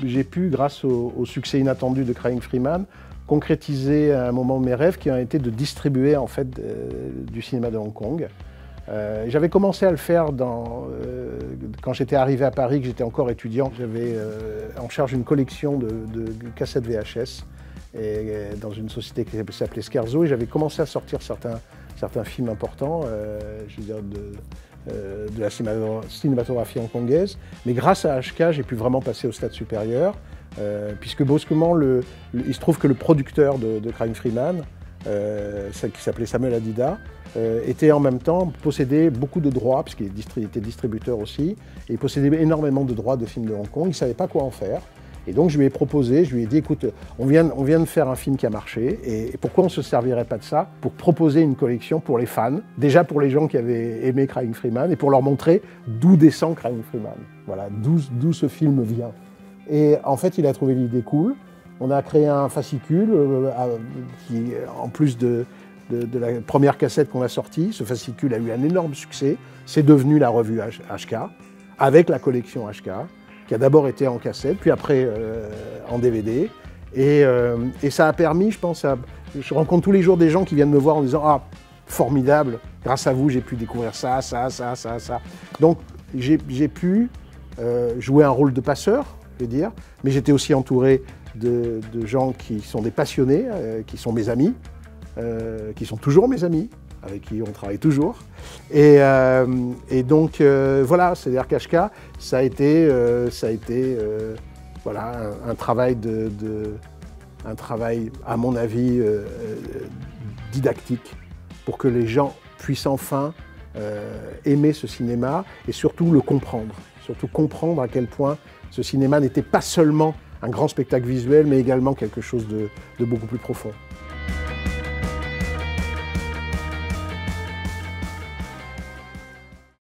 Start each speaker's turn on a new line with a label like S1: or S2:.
S1: j'ai pu, grâce au succès inattendu de Crying Freeman, concrétiser à un moment mes rêves qui ont été de distribuer en fait du cinéma de Hong Kong. J'avais commencé à le faire quand j'étais arrivé à Paris, que j'étais encore étudiant. J'avais en charge une collection de cassettes VHS dans une société qui s'appelait Scherzo, et j'avais commencé à sortir certains films importants, je veux dire de la cinématographie hongkongaise. Mais grâce à HK, j'ai pu vraiment passer au stade supérieur, puisque brusquement, il se trouve que le producteur de Crying Freeman, qui s'appelait Samuel Adida, était en même temps, possédait beaucoup de droits, puisqu'il était distributeur aussi, et il possédait énormément de droits de films de Hong Kong. Il ne savait pas quoi en faire. Et donc je lui ai proposé, je lui ai dit, écoute, on vient de faire un film qui a marché, et pourquoi on ne se servirait pas de ça pour proposer une collection pour les fans, déjà pour les gens qui avaient aimé Crying Freeman, et pour leur montrer d'où descend Crying Freeman, voilà, d'où ce film vient. Et en fait, il a trouvé l'idée cool. On a créé un fascicule qui, en plus de la première cassette qu'on a sortie, ce fascicule a eu un énorme succès. C'est devenu la revue HK, avec la collection HK, qui a d'abord été en cassette, puis après en DVD. Et ça a permis, je pense, je rencontre tous les jours des gens qui viennent me voir en disant « Ah, formidable, grâce à vous, j'ai pu découvrir ça. » Donc, j'ai pu jouer un rôle de passeur, je veux dire, mais j'étais aussi entouré de gens qui sont des passionnés, qui sont mes amis, qui sont toujours mes amis, avec qui on travaille toujours. Et donc, voilà, c'est-à-dire qu'HK, ça a été voilà, un travail, à mon avis, didactique, pour que les gens puissent enfin aimer ce cinéma et surtout le comprendre. Surtout comprendre à quel point ce cinéma n'était pas seulement un grand spectacle visuel, mais également quelque chose de beaucoup plus profond.